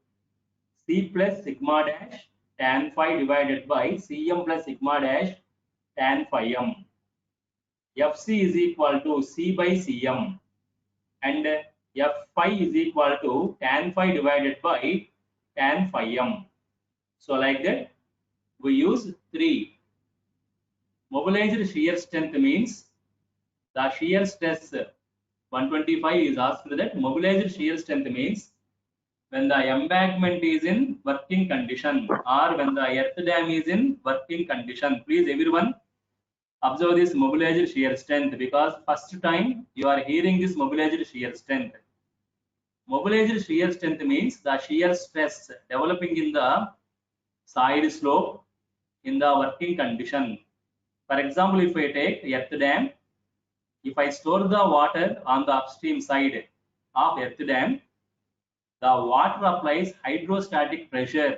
[SPEAKER 2] C plus sigma dash tan phi divided by Cm plus sigma dash tan phi m. Fc is equal to C by Cm and Fi is equal to tan phi divided by tan phi m. So like that, we use 3. Mobilized shear strength means the shear stress 125 is asked that mobilized shear strength means when the embankment is in working condition or when the earth dam is in working condition. Please everyone observe this mobilized shear strength, because first time you are hearing this mobilized shear strength. Mobilized shear strength means the shear stress developing in the side slope in the working condition. For example, if I take earth dam, if I store the water on the upstream side of earth dam, the water applies hydrostatic pressure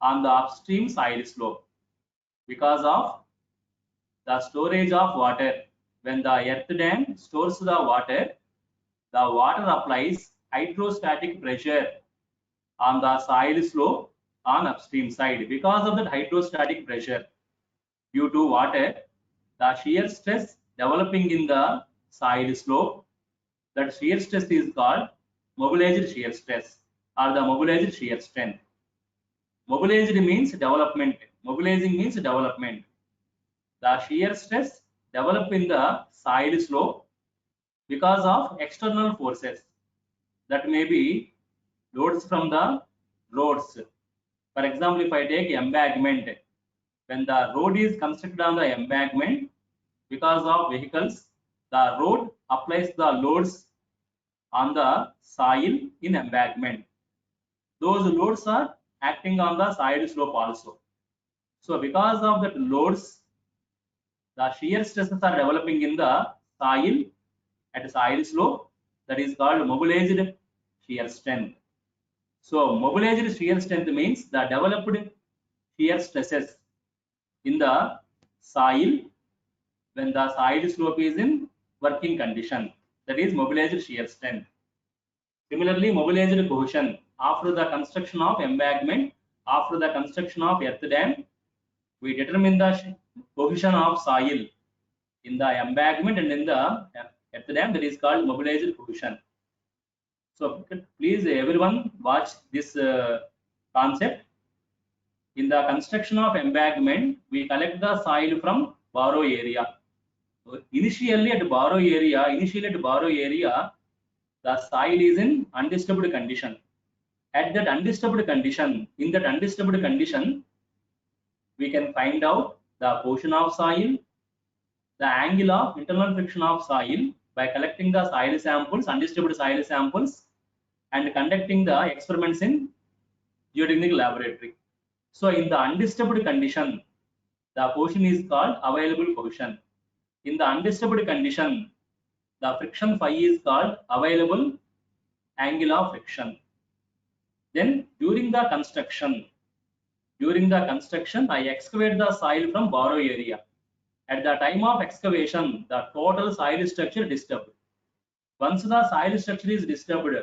[SPEAKER 2] on the upstream side slope because of the storage of water. When the earth dam stores the water applies hydrostatic pressure on the soil slope on upstream side. Because of that hydrostatic pressure due to water, the shear stress developing in the soil slope, that shear stress is called mobilized shear stress or the mobilized shear strength. Mobilized means development. Mobilizing means development. The shear stress develop in the soil slope because of external forces. That may be loads from the roads. For example, if I take embankment, when the road is constructed on the embankment, because of vehicles, the road applies the loads on the soil in embankment. Those loads are acting on the side slope also. So because of that loads, the shear stresses are developing in the soil at side slope. That is called mobilized shear strength. So mobilized shear strength means the developed shear stresses in the soil when the side slope is in working condition. That is mobilized shear strength. Similarly, mobilized cohesion, after the construction of embankment, after the construction of earth dam, we determine the cohesion of soil in the embankment and in the earth dam. That is called mobilized cohesion. So please everyone watch this concept. In the construction of embankment, we collect the soil from borrow area. So initially at borrow area, the soil is in undisturbed condition. At that undisturbed condition, we can find out the portion of soil, the angle of internal friction of soil by collecting the soil samples, undisturbed soil samples, and conducting the experiments in geotechnical laboratory. So in the undisturbed condition, the coefficient is called available coefficient. In the undisturbed condition, the friction phi is called available angle of friction. Then during the construction, I excavate the soil from borrow area. At the time of excavation, the total soil structure disturbed. Once the soil structure is disturbed,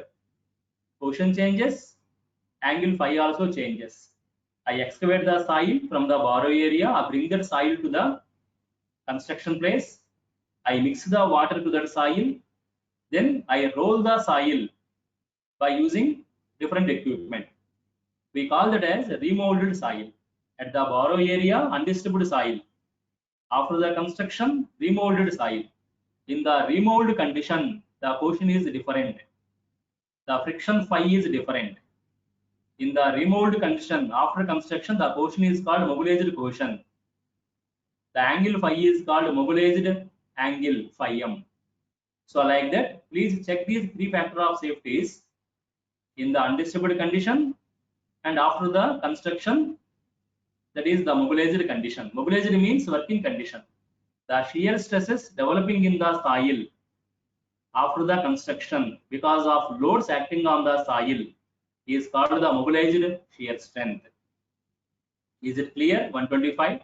[SPEAKER 2] coefficient changes, angle phi also changes. I excavate the soil from the borrow area, I bring that soil to the construction place, I mix the water to that soil, then I roll the soil by using different equipment. We call that as remolded soil. At the borrow area, undisturbed soil. After the construction, remolded soil. In the remold condition, the coefficient is different. The friction phi is different. In the remold condition, after construction, the coefficient is called mobilized coefficient. The angle phi is called mobilized angle phi m. So like that, please check these three factors of safeties in the undisturbed condition and after the construction, that is the mobilized condition. Mobilized means working condition. The shear stresses developing in the soil after the construction because of loads acting on the soil is called the mobilized shear strength. Is it clear? 125.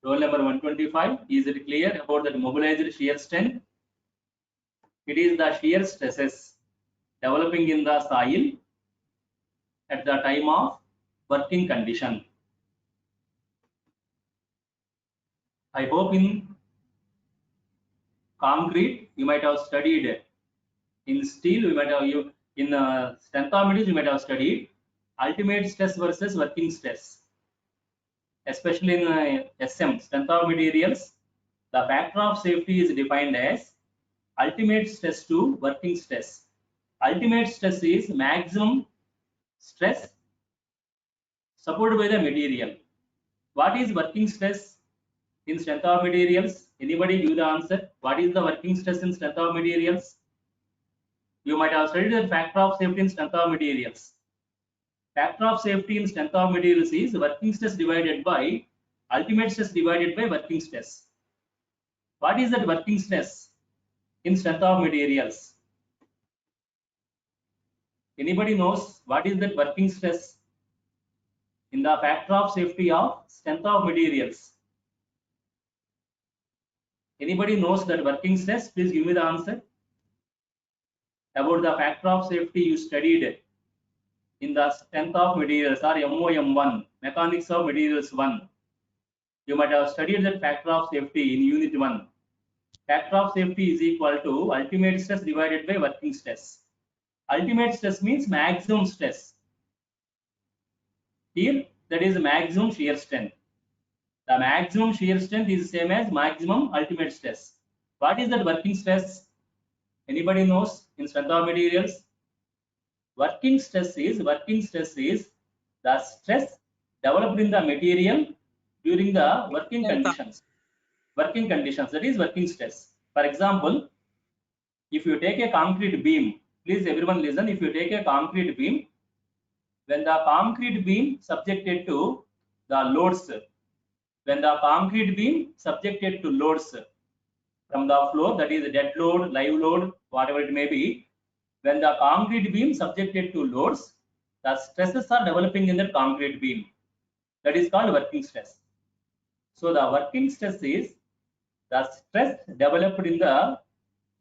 [SPEAKER 2] Roll number 125. Is it clear about that mobilized shear strength? It is the shear stresses developing in the soil at the time of working condition. I hope in concrete you might have studied, in steel you might have, in strength of materials you might have studied ultimate stress versus working stress. Especially in SM, strength of materials, the factor of safety is defined as ultimate stress to working stress. Ultimate stress is maximum stress supported by the material. What is working stress in strength of materials? Anybody give the answer? What is the working stress in strength of materials? You might have studied the factor of safety in strength of materials. Factor of safety in strength of materials is working stress divided by ultimate stress divided by working stress. What is that working stress in strength of materials? Anybody knows what is that working stress in the factor of safety of strength of materials? Anybody knows that working stress? Please give me the answer. About the factor of safety you studied in the strength of materials or MOM1, mechanics of materials 1. You might have studied that factor of safety in unit 1. Factor of safety is equal to ultimate stress divided by working stress. Ultimate stress means maximum stress. Here, that is maximum shear strength. The maximum shear strength is same as maximum ultimate stress. What is that working stress? Anybody knows in strength of materials? Working stress is the stress developed in the material during the working conditions. Working conditions, that is working stress. For example, if you take a concrete beam, please everyone listen, if you take a concrete beam, when the concrete beam subjected to the loads, when the concrete beam subjected to loads from the floor, that is dead load, live load, whatever it may be, when the concrete beam subjected to loads, the stresses are developing in the concrete beam. That is called working stress. So the working stress is the stress developed in the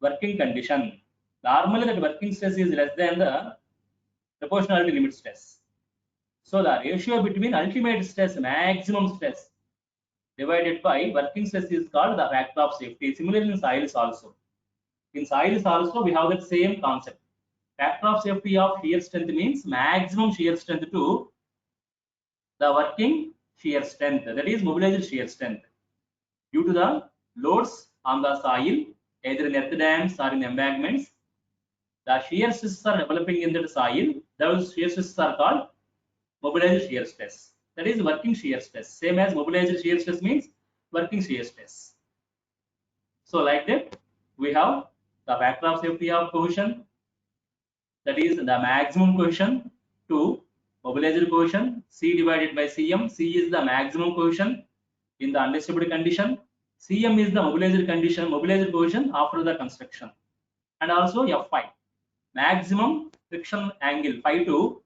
[SPEAKER 2] working condition. Normally that working stress is less than the proportionality limit stress. So the ratio between ultimate stress, maximum stress divided by working stress is called the factor of safety. Similarly in soils also. In soils also we have that same concept. Factor of safety of shear strength means maximum shear strength to the working shear strength, that is mobilized shear strength. Due to the loads on the soil, either in earth dams or in embankments, the shear stresses are developing in the soil. Those shear stresses are called mobilized shear stress. That is working shear stress. Same as mobilized shear stress means working shear stress. So like that, we have the factor of safety of cohesion, that is the maximum cohesion, to mobilizer cohesion C divided by Cm. C is the maximum cohesion in the undisturbed condition. Cm is the mobilizer cohesion after the construction, and also Fy, maximum friction angle phi to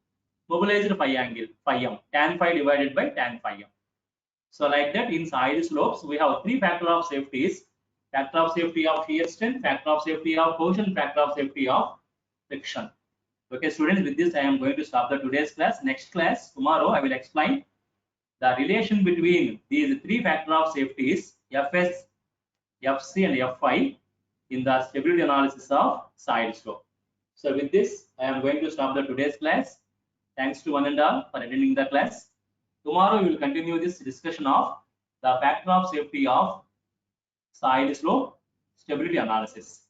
[SPEAKER 2] mobilizer phi angle phi m, tan phi divided by tan phi m. So like that, in soil slopes we have three factor of safeties: factor of safety of shear strength, factor of safety of cohesion, factor of safety of friction. Okay, students, with this I am going to stop the today's class. Next class, tomorrow, I will explain the relation between these three factor of safeties, Fs, Fc and Fi, in the stability analysis of soil slope. So with this, I am going to stop the today's class. Thanks to one and all for attending the class. Tomorrow we will continue this discussion of the factor of safety of soil slope stability analysis.